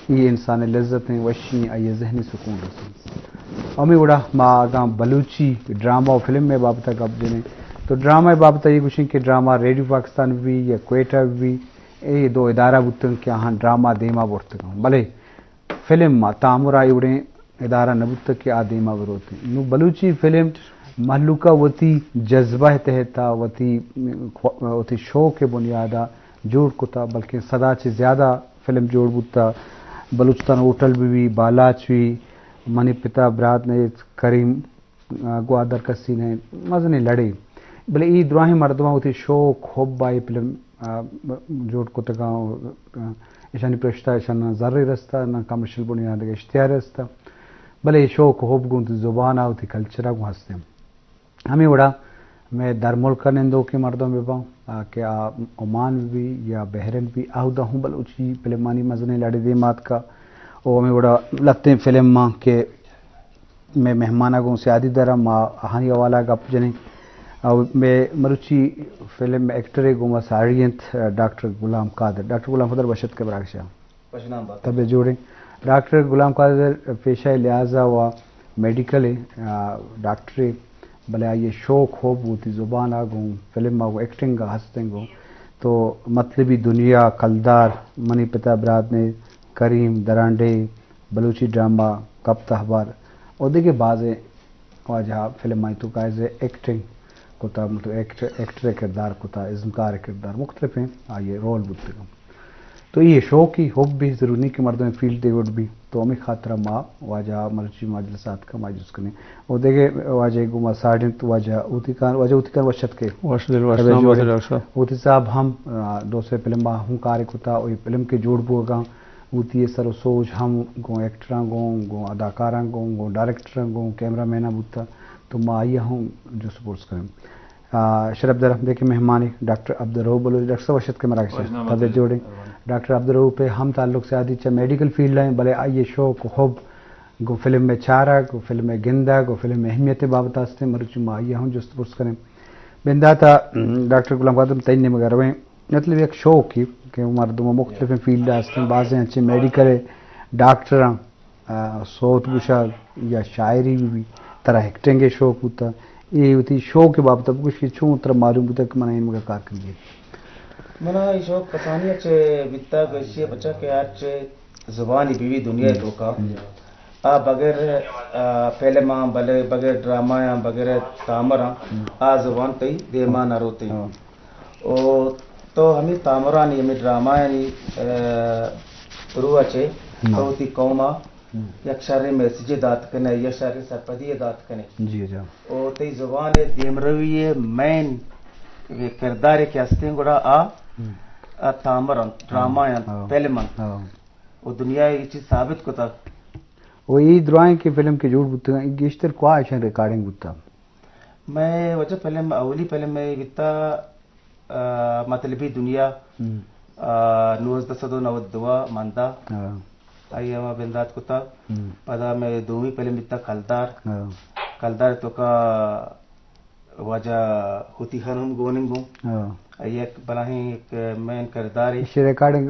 یہ انسان لذتیں وشی آئی ذہنی سکون رسیں امی اڑا ما آگاں بلوچی ڈرامہ و فلم میں بابتا گپ جنے تو ڈرامہ بابتا یہ کچھ کہ ڈرامہ ریڈیو پاکستان بھی یا کوئٹہ بھی اے دو ادارہ بتن کہ ہاں ڈرامہ دیما بورتگاں بلے فلم ما تعمرہ اڑیں ادارہ نبوت کے آ دیما بروتے نو بلوچی فلم محلوکہ وتی جذبہ تحتا وتی شوق کے بنیادہ جوڑ کتا بلکہ صدا چھ زیادہ فلم جوڑ بتا بلوچستان ہوٹل بھی بالاچ بھی منی پتا برات نے کریم گوادر کسی نے مزنے لڑے بلے ای دراہیں مردمہ ہوتی شوق خوب بائی فلم جوڑ کتا ایشانی پرشتہ ایشان ذرے رستا نہ کمرشل بنیاد اشتہار رستا بلے شوق خوب گونتی زبان ہوتی کلچرہ کو ہستے ہمیں وڑا میں در ملک نندوں کے مردوں میں پاؤں کہ عمان بھی یا بحرین بھی آہدہ ہوں بلوچی فلمانی مزنے لڑے دے مات کا او ہمیں وڑا لگتے فلم ماں کہ میں مہمانہ گوں سیادی درہ ماں آہانی حوالہ گپ جنے میں مروچی فلم میں ایکٹر گوں ساڑینت ڈاکٹر غلام قادر بشت کے براکشاہ طب جوڑیں ڈاکٹر غلام قادر پیشہ لہٰذا و میڈیکل ڈاکٹر بھلے یہ شوق خوب ہوتی زبان آگوں فلم آگوں ایکٹنگ کا ہنستے گوں تو مطلبی دنیا کلدار منی پتا براد نے کریم درانڈے بلوچی ڈرامہ کب تہوار اور دیکھے بعض واجہ فلم آئی تو کائز ایکٹنگ کوتا مطلب ایکٹر کردار کوتا ازمکار کردار مختلف ہیں آئیے رول بودتے گا تو یہ شوق ہی حب بھی ضرور نہیں کہ مردوں میں فیلڈ دیوڈ بھی تو ہمیں خاطرہ ماں واجہ مرچی ماجلسات کا ماجلس کرنے اور دیکھے واجہ گما ساڑھیں تو واجہ اوتی کان وشت کے اوتی صاحب ہم دوسرے فلم ہوں کارے کتا اور فلم کے جوڑ بو گا اوتی سر و سوچ ہم گوں ایکٹراں گوں اداکاراں گوں ڈائریکٹراں گوں کیمرہ مینہ بوتا تو ماں آئیے ہوں جو سپورٹس کریں شرف در دیکھیں مہمانی ڈاکٹر عبدالرؤف بلوچ ڈاکٹر صاحب وشت کے مراکز طب جوڑیں ڈاکٹر عبدالرؤف پہ ہم تعلق سے آدھی چاہے میڈیکل فیلڈ ہیں بلے آئیے شوق خوب گو فلم میں چارہ گو فلم میں گندہ گو فلم میں اہمیت بابت آستے مرچو ماں آئیے ہوں جو سپورٹس کریں بندہ تھا ڈاکٹر غلام قادر تین مگر ہوئے مطلب ایک شوق ہی کہ مردوں مختلف فیلڈ آستے ہیں بعض اچھے میڈیکل ڈاکٹراں صوت گشا یا شاعری بھی طرح ایکٹنگ شوق ہوتا یہ ہوتی شوق کے بابت اب کچھ چھوں طرح معلوم ہوتا کہ منہ ان مگر کار کریے منا یہ شوق کسانی اچھے بیتا گوشی بچہ کہ اچھے زبانی بیوی دنیا دھوکا بغیر فلماں بغیر ڈراماں بغیر تامراں زبان تی دیما نہ روتے تو ہمیں تامراں نہیں ہمیں ڈراماں نہیں روح اچھے ہوتی قوما یک شارے میسیج دات کنے یک شارے سرپدی دات کنے جی جا او تی زبان دیم روی مین کردار کے ہستے گڑا تامراں ڈراماں فلماں وہ دنیا یہ چیز ثابت کو تھا وہ یہ درائیں کی فلم کے جوڑ بتا گیشتر کو آئیشن ریکارڈنگ بتا میں وجہ فلم اولی فلم میں بتا مطلبی دنیا 1992 ماندہ آئی ہم بندات کو تھا پدا میں دومی فلم بتا کلدار تو کا وجہ ہوتی خانم گوننگ ہوں ایک بلاہیں ایک مین کردار ریکارڈنگ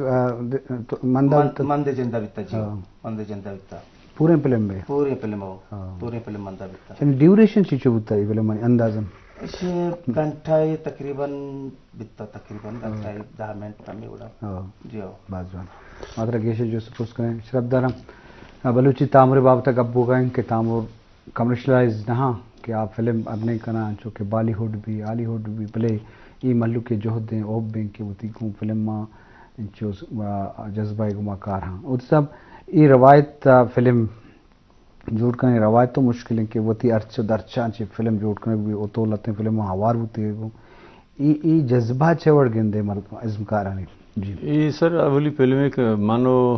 مند جندہ بتا جی مند جندہ بتا پورے فلم میں پورے فلم مندہ بتا یعنی ڈیوریشن چیچو بتا یہ فلم اندازم اسے گھنٹائی تقریباً بتا تقریباً گھنٹائی 10 منٹ ہمیں اڑا جی ہو باز جوان ماترہ گیشے جو سپوز کریں شرف دارم بلوچی تامر بابتا گبو گئیں کہ تامر کمرشلائز نہاں کہ آپ فلم اب نہیں کرنا چونکہ بالی ہوڈ بھی آلی ہوڈ بھی پلے ای ملو کے جوہد دیں اوب بیں کہ وہ تیکوں فلم ماں انچو جذبہ گما کار ہاں اور سب ای روایت فلم جوڑ کرنے روایت تو مشکل ہے کہ وہ تی ارچ درچان چی فلم جوڑ کرنے بھی او تو لتے فلم ہاوار ہوتی ہے ای جذبہ چوڑ گندے مرد عزم کارانی جی ای سر اولی فلم ایک مانو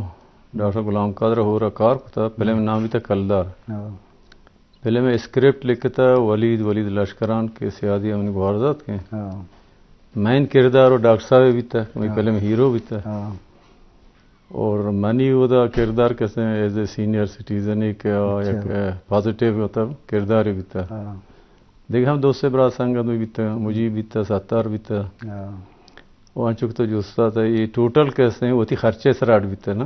ڈاکٹر غلام قادر ہو رہا کار کو تھا فلم نام بھی تھا کلدار فلم میں اسکرپٹ لکھتا ولید لشکران کے سیادی امن گوارزات کے مین کردار اور ڈاکٹر صاحب بھی تھا فلم ہیرو بھی تھا اور منی وہ دا کردار کیسے ایز اے سینئر سٹیزن ایک پازیٹیو ہوتا کردار بھی تھا دیکھ ہم دوست سے برا سنگت میں بھی تھا مجھے بھی تھا ستار بھی تھا وہاں چک تو جو استاد تھا یہ ٹوٹل کیسے ہیں وہ تھی خرچے سراٹ بھی تھا نا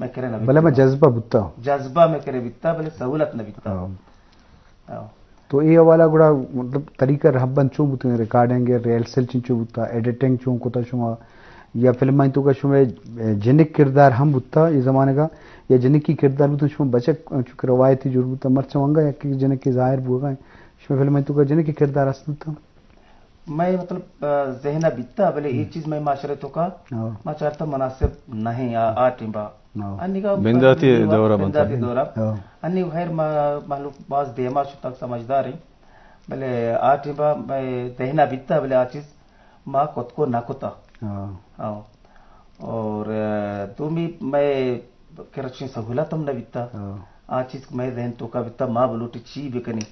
میں کرے نہ بلے میں جذبہ بتا جذبہ میں کرے بیتا بلے سہولت نہ بیتا. تو یہ والا گڑا مطلب طریقہ رہبن چوں بوتے ریکارڈنگ ریلسل چوں بوتا ایڈیٹنگ چوں کوتا شما یا فلم میں تو کا شما جنک کردار ہم بوتا یہ زمانے کا یا جنک کی کردار بوتا شما بچک چونکہ روایتی جڑ بوتا مرچ ونگا یا کہ جنک کی ظاہر بو گئے شما فلم میں تو کا جنک کی کردار اصل تھا. میں مطلب ذہنہ بیتا بلے یہ چیز میں معاشرے تو کا میں چاہتا مناسب نہیں آٹیمبا بنداتی دورہ بنداتی دورہ انی غیر معلوم بعض دیما شو تک سمجھدار ہیں بلے آٹیمبا میں ذہنہ بیتا بلے آ چیز ماں خود کو نہ کتا اور تمہیں میں کرچی سہولت ہم نہ بیتا آ چیز میں ذہن تو کا بیتا ماں بلوٹی چی بکنی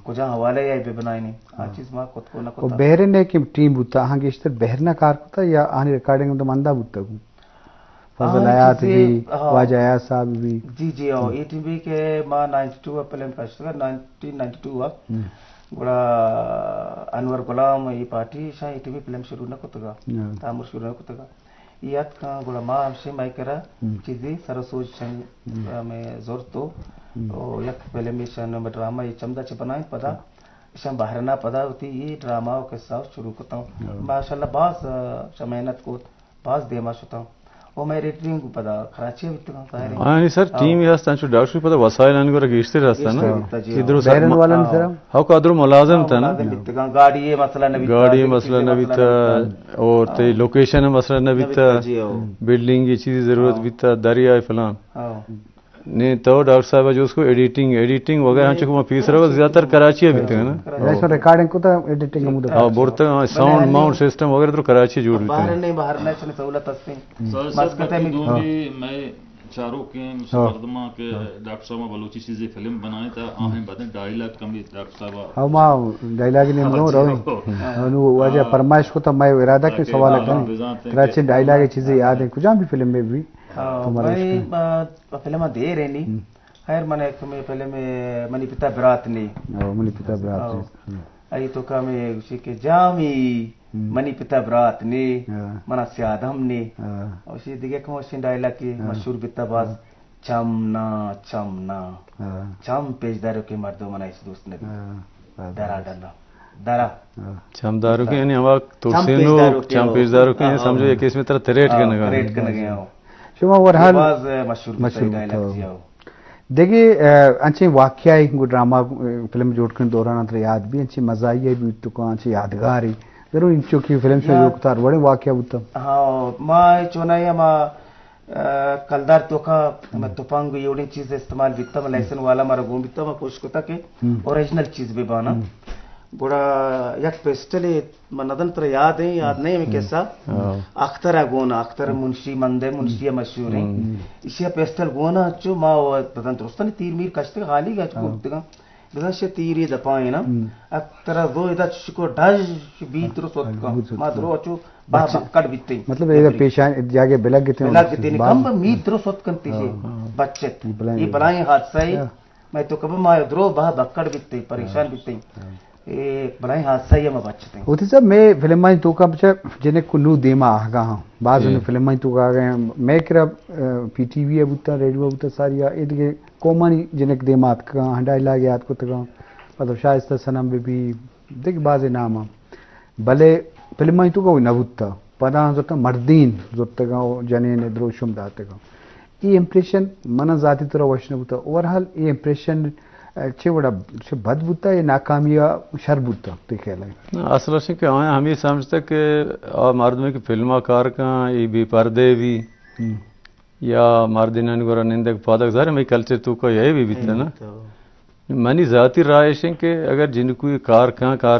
کجا حوالے یا بے بنائے نہیں آ چیز ماں خود کو نہ کتا. بہرن ہے کہ ٹیم بوتا ہاں گیشتر بہرنا کار کتا یا آنی ریکارڈنگ تو مندہ بوتا کو فضل آیات بھی واجہ آیات صاحب بھی جی ای ٹی وی کے ماں 92 فلم کاشتگا 1992 گوڑا انور غلام یہ پارٹی شاہ ای ٹی وی فلم شروع نہ کتگا تعمر شروع نہ کتگا یاد کا گوڑا ماں ہمشے مائی کرا چیزی سرسوج شنگ میں زور تو یک فلم شان میں ڈرامہ یہ چمدہ چھ بنائیں پدا شان باہر نہ پدا ہوتی یہ ڈرامہ کے ساتھ شروع کرتا ہوں ماشاءاللہ بعض محنت کو بعض دیما شتا ہوں وہ میں ریٹنگ پدا کراچی بیتگا ظاہر ہے نہیں سر ٹیم یہ ہستان چو ڈاکٹر پتہ وسائل ان کو رگیشتے رہتا نا ادھر بہرن والا نہیں سر ہاو کا ادھر ملازم تھا نا گاڑی یہ مسئلہ نہ گاڑی مسئلہ نہ بیتا اور تے لوکیشن مسئلہ نہ بیتا بلڈنگ کی چیز ضرورت بیتا دریا فلان نہیں تو ڈاکٹر صاحب جو اس کو ایڈیٹنگ وغیرہ ہم چکو فیس رہا زیادہ تر کراچی ہے بیتے ہیں نا اس میں ریکارڈنگ کو تا ایڈیٹنگ کا مدد بورتا ساؤنڈ ماؤنٹ سسٹم وغیرہ تو کراچی جوڑ بیتے ہیں باہر نہیں چنے سہولت ہستے میں چاروں کے مقدمہ کے ڈاکٹر صاحب بلوچی چیزیں فلم بنائے تھا آہیں بدن ڈائیلاگ کمی ڈاکٹر صاحب ہاں ماں ڈائیلاگ نہیں ملوں رہو واجہ فرمائش کو تا میں ارادہ کے سوال کریں کراچی ڈائیلاگ چیزیں یاد ہیں کجا بھی فلم میں بھی فلم دے رہے نہیں خیر من ایک میں فلم منی پتا برات نہیں منی پتا برات ای تو کا میں اسی کے جامی منی پتا برات نے منا سیادم نے اسی دیگه کم اسی ڈائلاگ کی مشہور بیتا باز چمنا چمنا چم پیجداروں کے مردوں منا اس دوست نے درا ڈالا درا چمداروں کے یعنی ہوا توسینو چم پیجداروں کے سمجھو یہ کس میں طرح تریٹ کرنے گیا ہوں شما ورحال باز مشہور ڈائلاگ دیا ہو دیکھیے انچے واقعہ ایک ڈرامہ فلم جوڑ کر دوران اندر یاد بھی انچے مزاحیہ بھی تو کو انچے یادگار ہی ضرور انچو کی فلم سے جو کتار بڑے واقعہ ہوتا ہاں ماں چونائی ماں کلدار تو کا میں توپانگ یہ چیز استعمال بیتا میں لائسن والا مارا گون بیتا میں کوشش کرتا کہ اوریجنل چیز بھی بانا بڑا یک پیسٹل ندن پر یاد ہے یاد نہیں ہمیں کیسا اختر گونا اختر منشی مندے منشی مشہور ہیں اسی پیسٹل گونا چو ماں بدن درستان تیر میر کشتے خالی گا چکو بتگا بدن سے تیری دپائیں نا اختر دو ادا چکو ڈاج بیت رو سوت کا ماں درو چو بابا کٹ بیتے مطلب یہ پیشان جاگے بلگ گتے ہیں کم میت درو سوت کنتی ہے بچت یہ بلائیں حادثہ ہی میں تو کبھی ماں درو بابا کٹ بیتے پریشان بیتے بلائیں حادثہ ہی میں بچتے ہیں ہوتی صاحب میں فلمائیں تو کا بچہ جنہیں کو نو دیما آگا ہاں بعض انہیں فلمائیں تو کا آگئے ہیں میں کرا پی ٹی وی ابوتا ریڈیو ابوتا ساری ادھے کومانی جنہیں ڈیمات کا ہنڈائی لاغ یاد کو تگا مطلب شائستہ سنم بھی دیکھ بعض نام ہاں بلے فلمائیں تو کا وہ نبوتا پدا زورتا مردین زورتا گا جنین دروشم داتے گا یہ امپریشن منا ذاتی طرح وشن بوتا اوورحال یہ امپریشن چھے بڑا بد بوتا یا ناکامیا شر بوتا تو خیال ہے اصل ہے کہ ہم یہ سمجھتے کہ مردمی کی فلمہ کار کا یہ بھی پردے بھی یا مردین گورا نندک پادک ظاہر میں کلچر تو کا یہی بھی بیتا نا منی ذاتی رائش ہے کہ اگر جن کو کار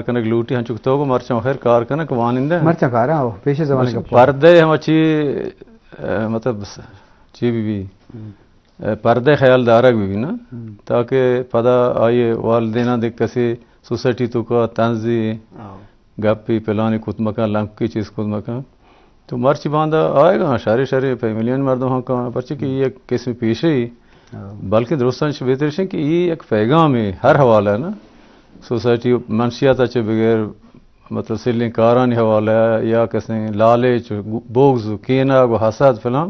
کنک لوٹی ہم چکتا ہوگا مرچہ خیر کار کنک وانندہ مرچہ کارا ہو پیشے زمانے کا پردے ہم اچھی مطلب چی بھی پردے خیال دارک بھی نا تاکہ پدا آئیے والدینہ دیکھ کسی سوسائٹی تو کا تنزی گپی پلانی کتمکا لمکی چیز کتمکا تو مرچی باندھا آئے گا شاری فیملین مردوں ہاں کا پرچی کہ یہ قسم پیشے ہی بلکہ درستان سے بہتر ہے کہ یہ ایک پیغام ہے ہر حوالہ ہے نا سوسائٹی منشیات اچھے بغیر مطلب سلیں کارانی حوالہ ہے یا کسی لالچ بوگز کینہ و حسد فلان